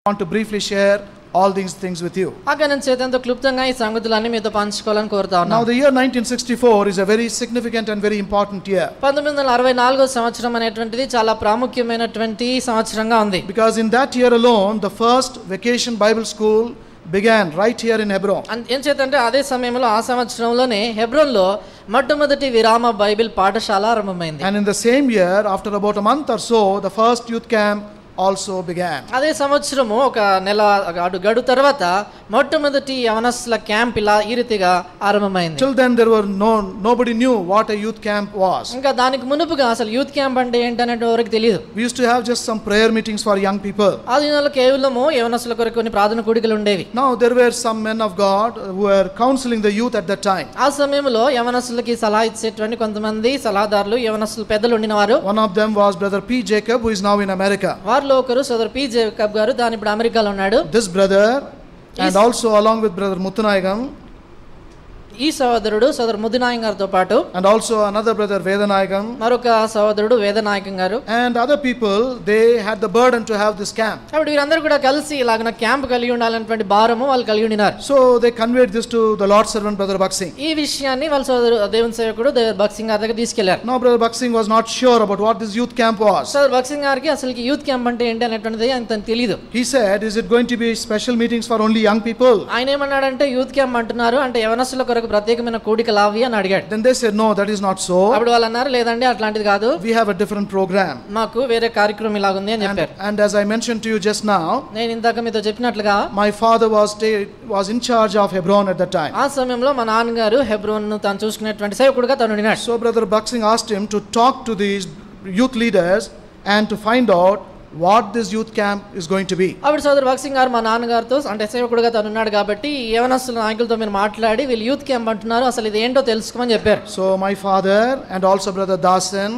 I want to briefly share all these things with you. Now the year 1964 is a very significant and very important year. Because in that year alone, the first vacation Bible school began right here in Hebron. And అదే సమయంలో ఆ సంవత్సరంలోనే హెబ్రోన్లో మొట్టమొదటి విరామ Bible పాఠశాల ఆరంభమైంది. And in the same year, after about a month or so, the first youth camp also began. అదే సంవత్సరము ఒక నెల గడు తర్వాత మొట్టమొదటి యవనస్తుల క్యాంప్ ఇలా ఈ రీతిగా ఆరంభమైంది. Till then there were nobody knew what a youth camp was. ఇంకా దానికి మునుపుగా అసలు యూత్ క్యాంప్ అంటే ఏంటనేది ఎవరికి తెలియదు. We used to have just some prayer meetings for young people. ఆ దినాల్లో కేవలము యవనస్తుల కొరకు కొన్ని ప్రార్థన కూడికలు ఉండేవి. Now there were some men of God who were counseling the youth at that time. ఆ సమయంలో యవనస్తులకి సలహా ఇచ్చేటువంటి కొంతమంది సలహాదారులు యవనస్తుల పెద్దలు ఉండినవారు. One of them was brother P. Jacob, who is now in America. ఒకరు సోదరు పి జేకబ్ గారు దాని ఇప్పుడు అమెరికాలో ఉన్నాడు. This brother and also along with brother Muthanayagam, ఈ సోదరుడు సోదరు ముదినాయకం గారితో పాటు and also another brother Vedanayagam, మరొక సోదరుడు వేదనాయకం గారు, and other people, they had the burden to have this camp. కాబట్టి వీరందరూ కూడా కలిసి ఇలాగన క్యాంప్ కలిగి ఉండాలనేటువంటి భారము వాళ్ళు కలిగి ఉన్నారు. So they conveyed this to the Lord's servant brother Baksing. ఈ విషయాన్ని వాళ్ళ సోదరు దేవుని సేవకుడు బక్సింగ్ గారి దగ్గర తీసుకెళ్లారు. Now brother Baksing was not sure about what this youth camp was. సోదరు బక్సింగ్ గారికి అసలు యూత్ క్యాంప్ అంటే ఏంటి అనేటువంటిది ఆయనకు తెలియదు. He said, is it going to be special meetings for only young people? ఆయన ఏమన్నాడంటే యూత్ క్యాంప్ అంటున్నారు అంటే యవనస్తుల కొరకు ప్రత్యేకమైన కూడిక లావి అని అడిగాడు. Then they said, no, that is not so. అప్పుడు వాళ్ళు అన్నారు లేదండి అట్లాంటిది కాదు, we have a different program. మాకు వేరే కార్యక్రమం ఇలాగుంది అని చెప్పారు. And as I mentioned to you just now, నేను ఇందాక మీతో చెప్పినట్లుగా my father was in charge of Hebron at that time. ఆ సమయంలో మా నాన్నగారు హెబ్రోన్ ను తాను చూసుకునేటువంటి సేవకుడుగా తాను ఉన్నాడు. So brother Baksing asked him to talk to these youth leaders and to find out what this youth camp is going to be. అప్పుడు సోదరు బక్సింగ్ గారు మా నాన్నగారితో అంటే సేవకుడుగా తాను ఉన్నాడు కాబట్టి యవనస్తుల నాయకులతో మీరు మాట్లాడి వీళ్ళు యూత్ క్యాంప్ అంటున్నారు అసలు ఇది ఏంటో తెలుసుకోమని చెప్పారు. So my father and also brother Dasan,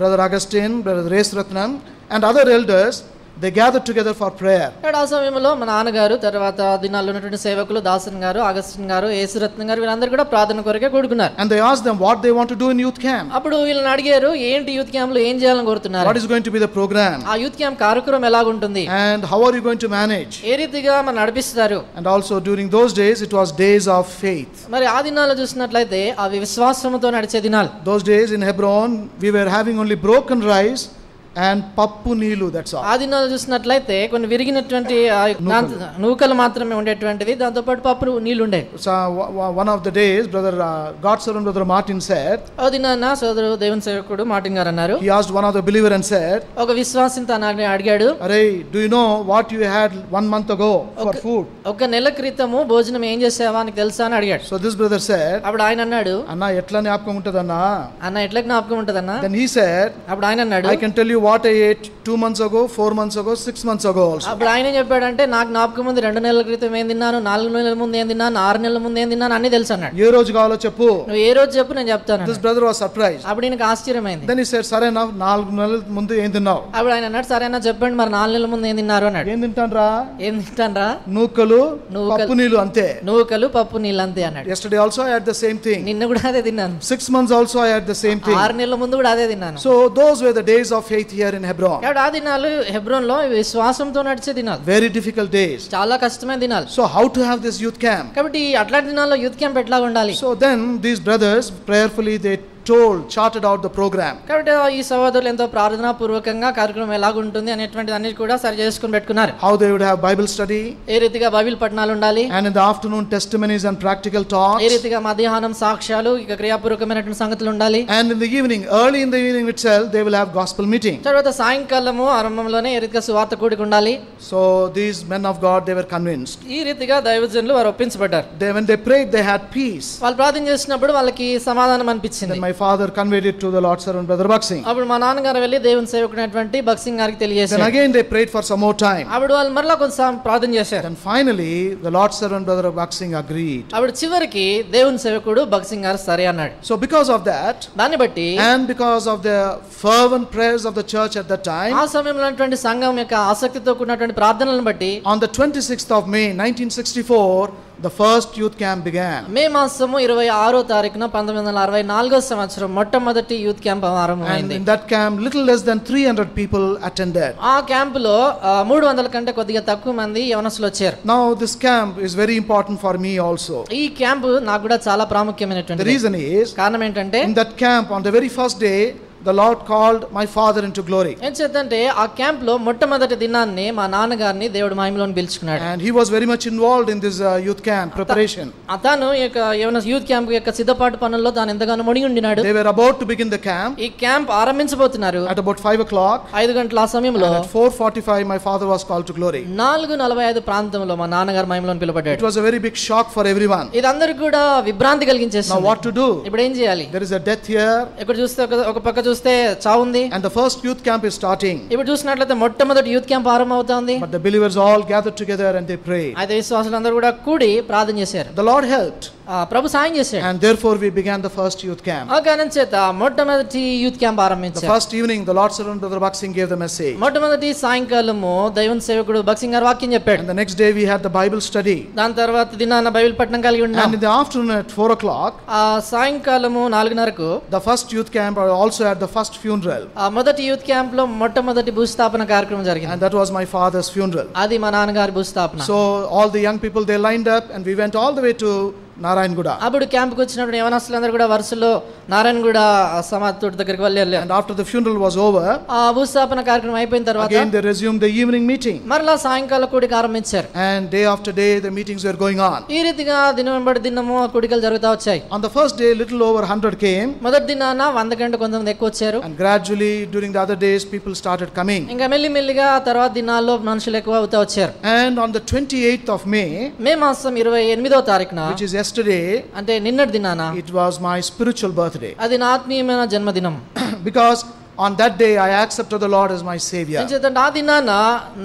brother Augustine, brother Resratnam and other elders, they gathered together for prayer. ఆ సమయంలో మా నాన్నగారు తర్వాత దినాల్లో ఉన్నటువంటి సేవకులు దాసన్ గారు, అగస్టిన్ గారు, యేసురత్నం గారు వీళ్ళందరూ కూడా ప్రార్థన కొరకే కూడుకున్నారు. And they asked them what they want to do in youth camp. అప్పుడు వీళ్ళని అడిగారు ఏంటి యూత్ క్యాంప్ లో ఏం చేయాలని కోరుతున్నారు, what is going to be the program, ఆ యూత్ క్యాంప్ కార్యక్రమం ఎలాగుంటుంది, and how are you going to manage, ఏ రీతిగా మనం నడిపిస్తారు. And also during those days it was days of faith. మరి ఆ దినాల్లో చూసినట్లయితే అవి విశ్వాసంతో నడిచే దినాలు. Those days in Hebron we were having only broken rice and pappu neelu, that's all. ఆ దినాల్లో చూసినట్లయితే కొన్ని విరిగినటువంటి నూకలు మాత్రమే ఉండేటువంటివి, దాంతో పాటు పప్పు నీళ్లు ఉండేవి. So one of the days brother God's servant brother Martin said, ఆ దినాన సోదరు దేవుని సేవకుడు మార్టిన్ గారు అన్నారు, he asked one of the believer and said, ఒక విశ్వాసిని తనని అడిగాడు, "Arey, do you know what you had 1 month ago for food?" ఒక నెల క్రితము భోజనం ఏం చేసావా నీకు తెలుసా అని అడిగాడు. So this brother said, అప్పుడు ఆయన అన్నాడు, "Anna ఎట్లా జ్ఞాపకం ఉంటదన్నా?" అన్న ఎట్లా జ్ఞాపకం ఉంటదన్నా. Then he said, అప్పుడు ఆయన అన్నాడు, "I can tell you what I ate 2 months ago, 4 months ago, 6 months ago also." అప్పుడు ఆయన చెప్పాడంటే నాకు జ్ఞాపకం ఉంది 2 నెలల క్రితం ఏం తిన్నాను, 4 నెలల ముందు ఏం తిన్నాను, 6 నెలల ముందు ఏం తిన్నాను అన్ని తెలుసు అన్నాడు. ఏ రోజు కావాలో చెప్పు, నువ్వు ఏ రోజు చెప్పు నేను చెప్తాను. This brother was surprised. అప్పుడు ఈయనకు ఆశ్చర్యమైంది. Then he said, "సరేనా 4 నెలల ముందు ఏం తిన్నావు?" అప్పుడు ఆయన అన్నాడు, సరేనా చెప్పండి మరి 4 నెలల ముందు ఏం తిన్నారు అన్నాడు. ఏం తింటాన్రా? ఏం తింటాన్రా? నూకలు పప్పు నీళ్ళు అంతే. నూకలు పప్పు నీళ్ళు అంతే అన్నాడు. Yesterday also I had the same thing. నిన్న కూడా అదే తిన్నాను. 6 months also I had the same thing. 6 నెలల ముందు కూడా అదే తిన్నాను. So those were the days of faith here in Hebron. ఆ దినాలు హెబ్రోన్లో విశ్వాసంతో నడిచే దినాలు, Very difficult days. చాలా కష్టమైన దినాలు. So how to have this youth camp? కాబట్టి అట్లాంటి దినాల్లో యూత్ క్యాంప్ ఎట్లా ఉండాలి? So then these brothers prayerfully they charted out the program. కాబట్టి ఈ సహోదరులు ఎంతో ప్రార్థనా పూర్వకంగా కార్యక్రమం ఎలాగుంటుంది అనేటువంటి అన్ని కూడా సరి చేసుకుని పెట్టుకున్నారు. How they would have Bible study, ఏ రీతిగా బైబిల్ పఠనాలు ఉండాలి, and in the afternoon testimonies and practical talks, ఏ రీతిగా మధ్యాహ్నం సాక్ష్యాలు ఇక క్రియాపూర్వకమైనటువంటి సంగతులు ఉండాలి, and in the evening, early in the evening itself they will have gospel meeting. తర్వాత సాయంకాలము ఆరంభంలోనే ఏ రీతిగా సువార్త కూడిక ఉండాలి. So these men of God, they were convinced. ఈ రీతిగా దైవజనులు వారు ఒప్పించబడ్డారు. When they prayed they had peace. వాళ్ళు ప్రార్థన చేసినప్పుడు వాళ్ళకి సమాధానం అనిపించింది. Then my father conveyed it to the Lord's servant brother Baksing. అప్పుడు మా నాన్నగారు వెళ్ళి దేవుని సేవకుడైనటువంటి బక్సింగ్ గారికి తెలియజేశారు. Then again they prayed for some more time. అప్పుడు వాళ్ళు మరలా కొంచెం ప్రార్థన చేశారు. Then finally the Lord's servant brother Baksing agreed. అప్పుడు చివరికి దేవుని సేవకుడు బక్సింగ్ గారు సరే అన్నాడు. So because of that, దాన్ని బట్టి and because of the fervent prayers of the church at that time, ఆ సమయంలో ఉన్నటువంటి సంఘం యొక్క ఆసక్తితో కూడినటువంటి ప్రార్థనలను బట్టి on the 26th of May 1964 the first youth camp began. మే మాసము 26వ తారీఖున 1964వ సంవత్సరం మొట్టమొదటి యూత్ క్యాంప్ And ఆరంభమైంది. in that camp, little less than 300 people attended. ఆ క్యాంపులో 300 కంటే కొద్దిగా తక్కువ మంది యవనస్తులు వచ్చారు. Now, this camp is very important for me also. ఈ క్యాంపు నాకు కూడా చాలా The ప్రాముఖ్యమైనటువంటి reason is, కారణం ఏంటంటే in that camp, on the very first day, the Lord called my father into glory. ఏం చేద్దంటే ఆ క్యాంప్ లో మొట్టమొదటి దినాన్ని మా నాన్నగారిని దేవుడు మహిమలోని పిలుచుకున్నాడు. And he was very much involved in this youth camp preparation. అతను ఈ యొక్క యూత్ క్యాంప్ యొక్క సిద్ధపాటు పనుల్లో తాను ఎంతగానో మునిగి ఉండినాడు. They were about to begin the camp. ఈ క్యాంప్ ఆరంభించబోతున్నారు. At about 5 o'clock, 5 గంటల ఆ సమయంలో at 4:45, my father was called to glory. 4:45 ప్రాంతంలో మా నాన్నగారు మహిమలోని It పిలువబడ్డాడు. was a very big shock for everyone. ఇది అందరికి కూడా విభ్రాంతి Now, కలిగించేస్తుంది. what to do? ఇప్పుడు ఏం చేయాలి? There is a death here, ఇక్కడ చూస్తే ఒక పక్క చూస్తే చావు ఉంది. and the first youth camp is starting. ఇప్పుడు చూసినట్లయితే మొట్టమొదటి యూత్ క్యాంప్ ఆరంభమవుతోంది. But the believers all gathered together and they prayed. అయితే విశ్వాసులందరూ కూడా కూడి ప్రార్థన చేశారు. The Lord helped, ప్రభు సాయం చేశాడు. and therefore we began the first youth camp. ఆ కారణం చేత మొట్టమొదటి యూత్ క్యాంప్ The ఆరంభించారు. first evening, the Lord's servant Brother Baksing gave the message. మొట్టమొదటి సాయంకాలము దైవం సేవకుడు బక్సింగ్ గారు వాక్యం చెప్పాడు. And the next day we had the Bible study. దాని తర్వాత దినాన బైబిల్ పఠనం కలిగి ఉన్నాం. And in the afternoon at 4 o'clock, ఆ సాయంకాలము 4:30కు the first youth camp also had the first funeral. ఆ మొదటి యూత్ క్యాంప్ లో మొట్టమొదటి భూస్థాపన కార్యక్రమం జరిగింది. And that was my father's funeral. అది మా నాన్నగారి భూస్థాపన. So all the young people, they lined up and we went all the way to Narayanguda. అప్పుడు క్యాంప్కి వచ్చినప్పుడు యవనస్తులందరూ కూడా వరుసలో నారాయణగూడ సమాధి తోట దగ్గరికి వెళ్ళారు. And after the funeral was over, ఆ భూస్థాపన కార్యక్రమం అయిపోయిన తర్వాత again they resumed the evening meeting. మరలా సాయంకాల కూడిక ఆరంభించారు. And day after day the meetings were going on. ఈ రీతిగా దినం వెంబడి దినము ఆ కూడికలు జరుగుతూ వచ్చాయి. On the first day, little over 100 came. మొదటి దినాన 100 కంటే కొంతమంది ఎక్కువ వచ్చారు. And gradually during the other days people started coming. ఇంకా మెల్లిమెల్లిగా తర్వాత దినాల్లో మనుషులు ఎక్కువ అవుతూ వచ్చారు. And on the 28th of May, మే మాసం 28వ తారీఖున which is yesterday, అంటే నిన్నటి దినాన it was my spiritual birthday. అది నా ఆత్మీయమైన జన్మదినం. Because on that day I accepted the Lord as my savior. ఎందుకంటే ఆ దినాన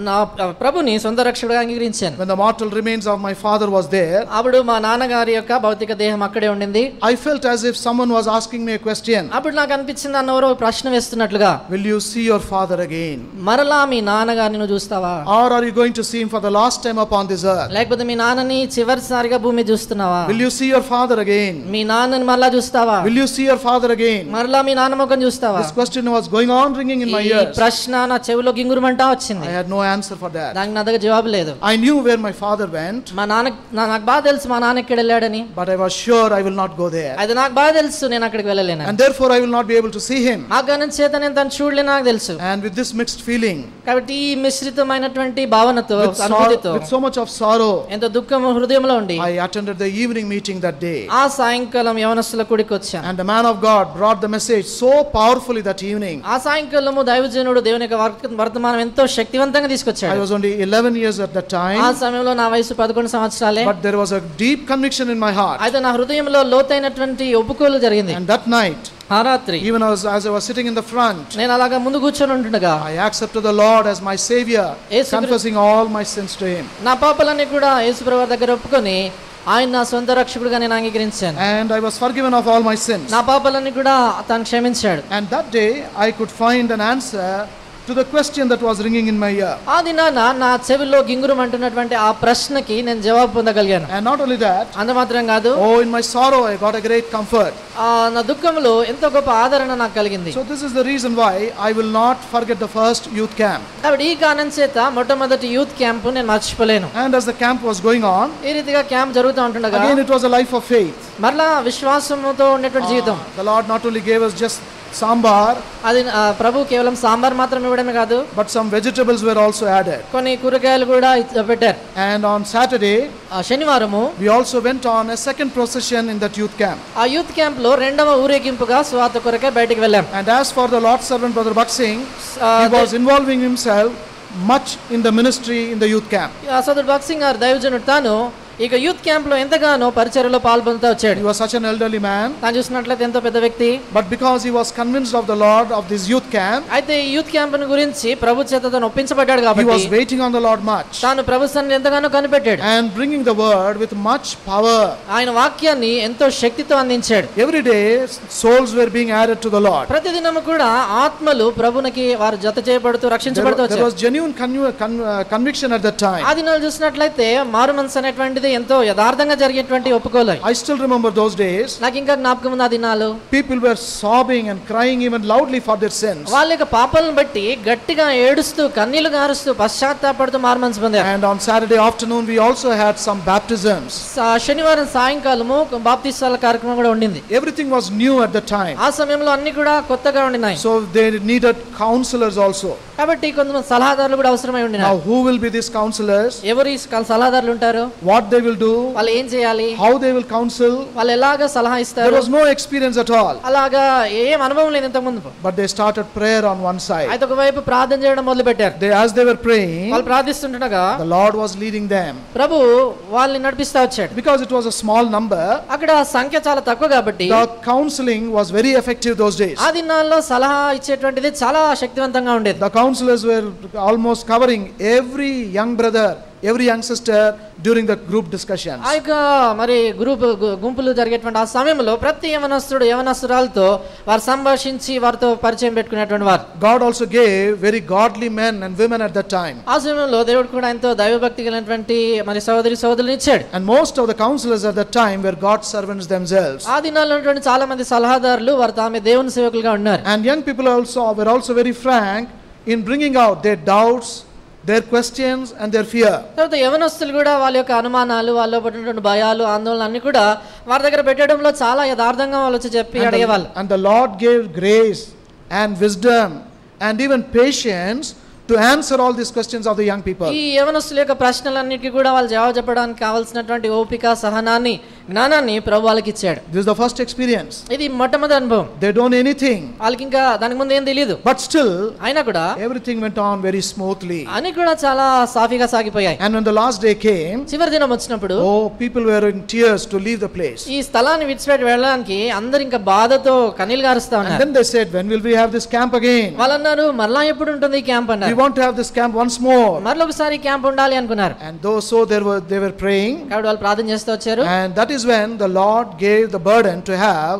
నా ప్రభుని సొంత రక్షకుడిగా అంగీకరించాను. When the mortal remains of my father was there, అప్పుడు మా నాన్నగారి యొక్క భౌతిక దేహం అక్కడే ఉండింది. I felt as if someone was asking me a question. అప్పుడు నాకు అనిపించింది అన్నవరో ప్రశ్న వేస్తున్నట్లుగా, Will you see your father again? మరలా మీ నాన్నగారిని నువ్వు చూస్తావా? Or are you going to see him for the last time upon this earth? లేకపోతే మీ నాన్నని చివరిసారిగా భూమి మీద చూస్తున్నావా? Will you see your father again? మీ నాన్నని మరలా చూస్తావా? Will you see your father again? మరలా మీ నాన్న ముఖం చూస్తావా? This question was going on ringing in my ఈ ears. ప్రశ్న నా చెవిలో గింగురుమంటా వచ్చింది. I had no answer for that. దానికి నా దగ్గర జవాబు లేదు. I knew where my father went, నాకు బాగా తెలుసు మా నాన్న ఎక్కడ వెళ్ళాడని. but I was sure I will not go there. అది నాకు బాగా తెలుసు నేను అక్కడికి వెళ్ళలేను. And therefore I will not be able to see him. ఆ కారణం చేత నేను తను చూడలేను నాకు తెలుసు. And with this mixed feeling, కాబట్టి ఈ మిశ్రితమైనటువంటి భావనతో with అనుభూతితో so much of sorrow, ఎంతో దుఃఖము హృదయంలో ఉండి I attended the evening meeting that day. ఆ సాయంకాలం యవనస్తుల కూడికి వచ్చాను. And the man of God brought the message so powerfully that evening. ఆ సాయంకాలము దైవజనుడు దేవుని యొక్క వర్తమానం ఎంతో శక్తివంతంగా I తీసుకొచ్చాడు. was only 11 years at that ఆ time, సమయంలో నా వయసు 11 సంవత్సరాలే. but there was a deep conviction in my heart. అయితే నా హృదయంలో లోతైనటువంటి ఒప్పుకోలు జరిగింది. And that night, ఆ రాత్రి even as I was sitting in the front, నేను అలాగా ముందు కూర్చొని ఉంటుండగా I accepted the Lord as my savior, Yesu confessing all my sins to him. నా పాపాలన్నీ కూడా యేసుప్రభువు దగ్గర ఒప్పుకొని ఆయన నా సొంత రక్షకుడిగా నేను అంగీకరించాను. And I was forgiven of all my sins. నా పాపాలన్నీ కూడా తను క్షమించాడు. And that day I could find an answer to the question that was ringing in my ear. ఆ దినాన నా చెవిలో గింగురమంటున్నటువంటి ఆ ప్రశ్నకి నేను జవాబు పొందగలిగాను. And not only that, అంత మాత్రం కాదు, oh, in my sorrow I got a great comfort. నా దుఃఖంలో ఎంతో గొప్ప ఆదరణ నాకు కలిగింది. So this is the reason why I will not forget the first youth camp. కాబట్టి ఈ కారణం చేత మొట్టమొదటి యూత్ క్యాంప్ నేను మర్చిపోలేను. And as the camp was going on, ఈ రీతిగా క్యాంప్ జరుగుతూ ఉంటుండగా again it was a life of faith. మరలా విశ్వాసముతో ఉన్నటువంటి జీవితం. The Lord not only gave us just sambar, అది ప్రభు కేవలం సాంబార్ మాత్రం ఇవ్వడమే కాదు, but some vegetables were also added. కొన్ని కూరగాయలు కూడా పెట్టారు. And on Saturday, శనివారము we also went on a second procession in that youth camp. ఆ యూత్ క్యాంప్ లో రెండవ ఊరేగింపుగా సువార్త కొరకే బయటికి వెళ్ళాం. And as for the Lord's servant Brother Baksing, he was involving himself much in the ministry in the youth camp. సోదరుడు బక్సింగ్ గారు దైవజనుడు తాను ఇక యూత్ క్యాంప్ లో ఎంతగానో పరిచర్యలో పాల్గొంటూ వచ్చాడు. He was such an elderly man, తాను చూసినట్లయితే ఎంతో పెద్ద వ్యక్తి. but because he was convinced of the Lord of this youth camp, అయితే ఈ యూత్ క్యాంప్ గురించి ప్రభు చేత తాను ఒప్పించబడ్డాడు he కాబట్టి was waiting on the Lord much తాను ప్రభు సన్నిధిని ఎంతగానో కనిపెట్టాడు. and bringing the word with much power. ఆయన వాక్యాన్ని ఎంతో శక్తితో అందించాడు. Every day souls were being added to the Lord. ప్రతిదినము కూడా ఆత్మలు ప్రభునికి వారు జత చేయబడుతూ రక్షించబడుతూ There వచ్చారు. was genuine conviction at that time. ఆ దినాలు చూసినట్లయితే మారు మనసు అనేటువంటిది ఇది ఎంతో యథార్థంగా జరిగేటువంటి ఒప్పుకోలు. I still remember those days. నాకు ఇంకా జ్ఞాపకం ఉంది ఆ దినాలు. People were sobbing and crying even loudly for their sins. వాళ్ళ యొక్క పాపాలను బట్టి గట్టిగా ఏడుస్తూ కన్నీళ్లు గారుస్తూ పశ్చాత్తాపడుతూ మారుమనసు పొందారు. And on Saturday afternoon we also had some baptisms. శనివారం సాయంకాలము బాప్తిసాల కార్యక్రమం కూడా ఉండింది. Everything was new at the time. ఆ సమయంలో అన్ని కూడా కొత్తగా ఉండినాయి. So they needed counselors also. కాబట్టి కొంతమంది సలహాదారులు కూడా అవసరమై ఉండినారు. Now who will be these counselors? ఎవరు ఈ సలహాదారులు ఉంటారు? What they will do? వాళ్ళు ఏం చేయాలి? How they will counsel? వాళ్ళు ఎలాగా సలహా ఇస్తారు? There was no experience at all. అలాగా ఏం అనుభవం లేదు ఇంతకు ముందు. But they started prayer on one side. అయితే ఒకవైపు ప్రార్థన చేయడం మొదలు పెట్టారు. As they were praying, వాళ్ళు ప్రార్థిస్తుండగా the Lord was leading them. ప్రభు వాళ్ళని నడిపిస్తా వచ్చాడు. Because it was a small number, అక్కడ సంఖ్య చాలా తక్కువ కాబట్టి the counseling was very effective those days. ఆ దినాల్లో సలహా ఇచ్చేటువంటిది చాలా శక్తివంతంగా ఉండేది. The counselors were almost covering every young brother, every young sister during the group discussions. ఆ యొక్క మరి గుంపులు జరిగేటువంటి ఆ సమయంలో ప్రతి యవనస్తుడు యవనస్తురాలతో వారు సంభాషించి వారితో పరిచయం పెట్టుకునేటువంటి వారు. God also gave very godly men and women at that time. ఆ సమయంలో దేవుడు కూడా ఎంతో దైవభక్తి కలిగినటువంటి మరి సహోదరి సహోదరులను ఇచ్చాడు. And most of the counselors at that time were God's servants themselves. ఆ దినాల్లో ఉన్నటువంటి చాలా మంది సలహాదారులు వారు తామే దేవుని సేవకులుగా ఉన్నారు. And young people were also very frank in bringing out their doubts, their questions and their fear. తర్వాత యవనస్తులు కూడా వాళ్ళ యొక్క అనుమానాలు, వాళ్ళలో పడినటువంటి భయాలు, ఆందోళనలు అన్ని కూడా వారి దగ్గర పెట్టడంలో చాలా యథార్థంగా వాళ్ళు వచ్చి చెప్పి అడిగేవాళ్ళు. And the Lord gave grace and wisdom and even patience to answer all these questions of the young people. ఈ యవనస్తుల యొక్క ప్రశ్నలన్నిటికీ కూడా వాళ్ళు జవాబు చెప్పడానికి కావాల్సినటువంటి ఓపిక, సహనాన్ని, జ్ఞానాన్ని ప్రభు వాళ్ళకి ఇచ్చాడు. This is the first experience. ఇది మొట్టమొదటి అనుభవం. They don't know anything. వాళ్ళకి ఇంకా దానికి ముందు ఏం తెలియదు. But still, అయినా కూడా everything went on very smoothly. అన్ని కూడా చాలా సాఫీగా సాగిపోయాయి. And when the last day came, చివరి దినం వచ్చినప్పుడు people were in tears to leave the place. ఈ స్థలాన్ని విడిచిపెట్టి వెళ్ళడానికి అందరూ ఇంకా బాధతో కన్నీళ్లు గారుస్తా ఉన్నారు. And then they said, when will we have this camp again? వాళ్ళు అన్నారు, మరలా ఎప్పుడు ఉంటుంది ఈ క్యాంప్ అన్నారు. We want to have this camp once more. మరొకసారి క్యాంప్ ఉండాలి అనుకున్నారు. And they were praying. కాబట్టి వాళ్ళు ప్రార్థన చేస్తూ వచ్చారు. And that is when the Lord gave the burden to have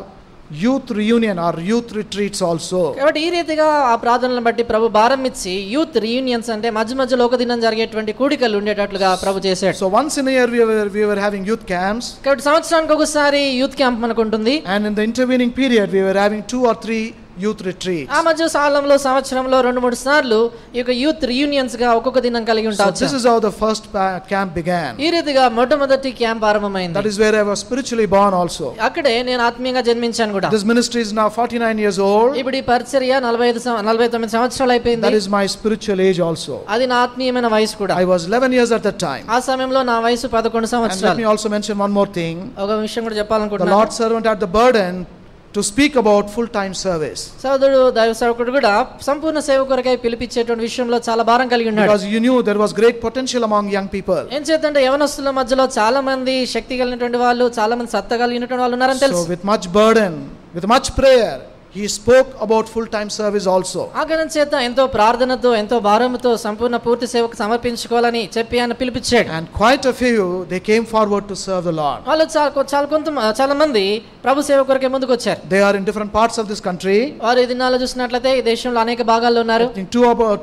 youth reunion or youth retreats also. కాబట్టి ఈ రీతిగా ఆ ప్రార్థనలను బట్టి ప్రభు భారం ఇచ్చి యూత్ రియూనియన్స్ అంటే మధ్య మధ్యలో ఒక దినం జరిగేటువంటి కూడికలు ఉండేటట్లుగా ప్రభు చేశాడు. So once in a year we were having youth camps. కాబట్టి సంవత్సరానికి ఒకసారి యూత్ క్యాంప్ మనకు ఉంటుంది. And in the intervening period we were having 2 or 3 youth retreats. ఆ మధ్య కాలంలో సంవత్సరంలో 2-3 సార్లు ఈ యొక్క యూత్ రియూనియన్స్ గా ఒక్కొక్క దినం కలిగి ఉంటారు. So this is how the first camp began. ఈ రీతిగా మొట్టమొదటి క్యాంప్ ఆరంభమైంది. That is where I was spiritually born also. అక్కడే నేను ఆత్మీయంగా జన్మించాను కూడా. This ministry is now 49 years old. ఇప్పుడు ఈ పరిచర్య 49 సంవత్సరాలు అయిపోయింది. That is my spiritual age also. అది నా ఆత్మీయమైన వయసు కూడా. I was 11 years at that time. ఆ సమయంలో నా వయసు 11 సంవత్సరాలు. And let me also mention one more thing. ఒక విషయం కూడా చెప్పాలనుకుంటున్నాను. The Lord's servant had the burden to speak about full time service. సోదరుడు దైవ సేవకుడు కూడా సంపూర్ణ సేవ కొరకై పిలిపించేటువంటి విషయంలో చాలా భారం కలిగి ఉన్నాడు. Because you knew there was great potential among young people. ఏం చేద్దంటే యవనస్తుల మధ్యలో చాలా మంది శక్తి కలిగినటువంటి వాళ్ళు, చాలా మంది సత్తా కలిగినటువంటి వాళ్ళు ఉన్నారని తెలుసు. So with much burden, with much prayer, he spoke about full time service also. ఆ కారణం చేత ఎంతో ప్రార్థనతో, ఎంతో భారంతో సంపూర్ణ పూర్తి సేవకు సమర్పించుకోవాలని చెప్పి ఆయన పిలిపించాడు. And quite a few they came forward to serve the Lord. వాళ్ళు చాలా మంది ప్రభు సేవ కొరకే ముందుకు వచ్చారు. They are in different parts of this country. వారు ఈ దినాల్లో చూసినట్లయితే ఈ దేశంలో అనేక భాగాల్లో ఉన్నారు. I think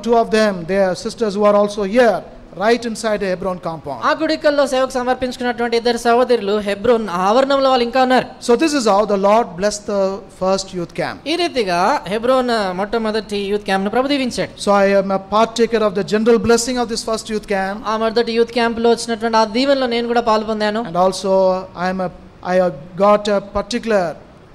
two of them, they are sisters who are also here, right inside a Hebron compound. ఆ గుడికల్లో సేవకు సమర్పించుకున్నటువంటి ఇద్దరు సహోదరులు హెబ్రోన్ ఆవరణంలో వాళ్ళు ఇంకా ఉన్నారు. So this is how the Lord blessed the first youth camp. ఈ రీతిగా హెబ్రోన్ మొట్టమొదటి యూత్ క్యాంప్ ను ప్రభు దీవించాడు. So I am a partaker of the general blessing of this first youth camp. ఆ మొదటి యూత్ క్యాంప్ లో వచ్చినటువంటి ఆ దీవెనలో నేను కూడా పాల్పొందాను. And also I got a particular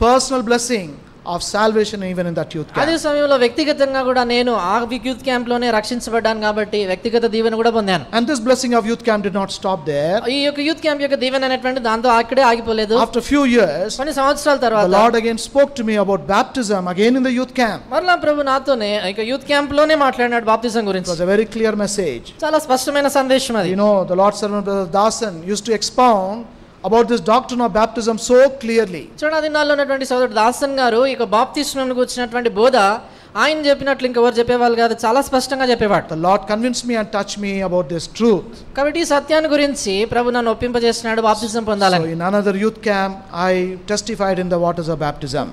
personal blessing of salvation even in that youth camp. అదే సమయంలో వ్యక్తిగతంగా కూడా నేను ఆ యూత్ క్యాంప్ లోనే రక్షించబడ్డాను కాబట్టి వ్యక్తిగత దీవెన కూడా పొందాను. And this blessing of youth camp did not stop there. ఈ యొక్క యూత్ క్యాంప్ యొక్క దీవెన అనేటువంటి దాంతో అక్కడే ఆగిపోలేదు. After few years, కొన్ని సంవత్సరాల తర్వాత the Lord again spoke to me about baptism again in the youth camp. మరలా ప్రభు నాతోనే ఇక యూత్ క్యాంప్ లోనే మాట్లాడినాడు బాప్తిజం గురించి. It was a very clear message. చాలా స్పష్టమైన సందేశం అది. You know, the Lord's servant Brother Dasan used to expound about this doctrine of baptism so clearly. చూడండి, దినాల్లో ఉన్నటువంటి సోదరుడు దాసన్ గారు ఇక బాప్తిస్మం గురించినటువంటి బోధ ఆయన చెప్పినట్లు ఇంకెవరు చెప్పేవాళ్ళు కాదు, చాలా స్పష్టంగా చెప్పేవాడు. The Lord convinced me and touched me about this truth. కాబట్టి ఈ సత్యాన్ని గురించి ప్రభు నన్ను ఒప్పింపజేసినాడు బాప్తిజం పొందాలని. So in another youth camp I testified in the waters of baptism.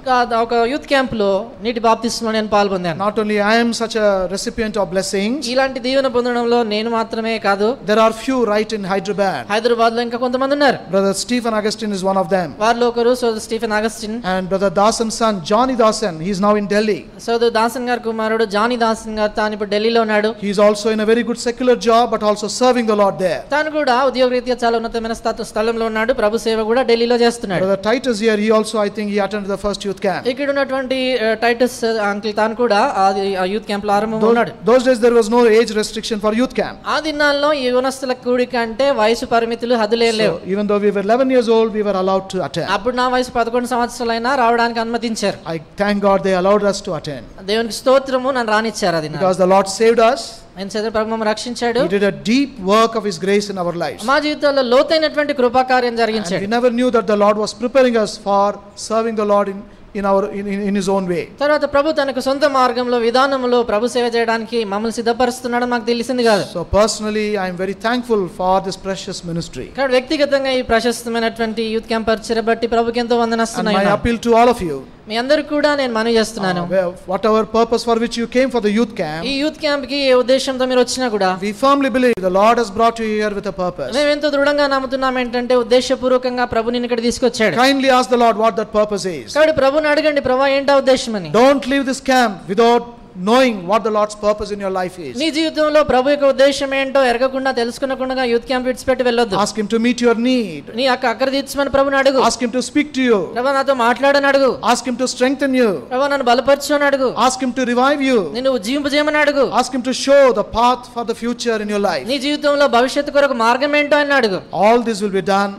ఒక యూత్ క్యాంప్ లో నీటి బాప్తిస్మలో నేను పాల్గొన్నాను. Not only I am such a recipient of blessings, ఇలాంటి దీవెన పొందడంలో నేను మాత్రమే కాదు, there are few right in Hyderabad. Hyderabad లో ఇంకా కొంతమంది ఉన్నారు. Brother Stephen Augustine is one of them. వారిలో ఒకరు సోదరు Stephen Augustine. And brother Dasan's son Johnny Dasan, he is now in Delhi. సోదరు దాసన్ గారి కుమారుడు జానీ దాసన్ గారు తాను ఇప్పుడు ఢిల్లీలో ఉన్నాడు. He is also in a very good secular job but also serving the Lord there. తాను కూడా ఉద్యోగరీత్యా చాలా ఉన్నతమైన స్థలంలో ఉన్నాడు, ప్రభు సేవ కూడా ఢిల్లీలో చేస్తున్నాడు. Brother Titus here, he also I think he attended the first youth camp. ఇక్కడ ఉన్నటువంటి టైటస్ అంకుల్ తాను కూడా ఆ యూత్ క్యాంప్ లో ఆరంభంలో ఉన్నాడు. Those days there was no age restriction for youth camp. ఆ దినాల్లో యవనస్తుల కూడిక అంటే వయసు పరిమితులు హద్దులే లేవు. So even though we were 11 years old, we were allowed to attend. అప్పుడు నా వయసు 11 సంవత్సరాలైనా రావడానికి అనుమతించారు. I thank God they allowed us to attend. దేవునికి స్తోత్రము, నన్ను రానిచ్చారు అది. Because the Lord saved us. ఆయన చేత ప్రభు మమ్మల్ని రక్షించాడు. He did a deep work of his grace in our lives. మా జీవితంలో లోతైనటువంటి కృపాకార్యం జరిగించాడు. We never knew that the Lord was preparing us for serving the Lord in his own way. తర్వాత ప్రభు తనకు సొంత మార్గంలో విధానంలో ప్రభు సేవ చేయడానికి మమ్మల్ని సిద్ధపరుస్తున్నాడని మాకు తెలిసింది కాదు. So personally I am very thankful for this precious ministry. కాబట్టి వ్యక్తిగతంగా ఈ ప్రశస్తమైనటువంటి యూత్ క్యాంప్ పరిచర్య బట్టి ప్రభుకి ఎంతో వందనస్తున్నాను. And my appeal to all of you, మీ అందరికీ కూడా నేను మనవి చేస్తున్నాను, whatever purpose for which you came for the youth camp, ఈ యూత్ క్యాంప్ కి ఏ ఉద్దేశంతో మీరు వచ్చినా కూడా we firmly believe the Lord has brought you here with a purpose. మేము ఎంతో దృఢంగా నమ్ముతున్నాం ఏంటంటే ఉద్దేశపూర్వకంగా ప్రభు నిన్ను ఇక్కడ తీసుకొచ్చాడు. Kindly ask the Lord what that purpose is. కాబట్టి ప్రభుని అడగండి, ప్రభు ఏంటా ఉద్దేశం అని. Don't leave this camp without knowing what the Lord's purpose in your life is. నీ జీవితంలో ప్రభు యొక్క ఉద్దేశం ఏంటో ఎరగకుండా తెలుసుకునకుండా యూత్ క్యాంప్ విడిచిపెట్టి వెళ్ళొద్దు. Ask him to meet your need. నీ అక్కర తీర్చమని ప్రభుని అడుగు. Ask him to speak to you. ప్రభు నాతో మాట్లాడని అడుగు. Ask him to strengthen you. ప్రభు నన్ను బలపరచు అని అడుగు. Ask him to revive you. నిన్ను ఉజ్జీవింపజేయమని అడుగు. Ask him to show the path for the future in your life. నీ జీవితంలో భవిష్యత్తు కొరకు మార్గం ఏంటో అని అడుగు. All this will be done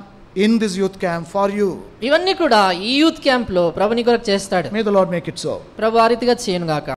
in this youth camp for you. ఇవన్నీ కూడా ఈ యూత్ క్యాంప్ లో ప్రభు నీ కొరకు చేస్తాడు. May the Lord make it so. ప్రభు ఆ రీతిగా చేయను గాక.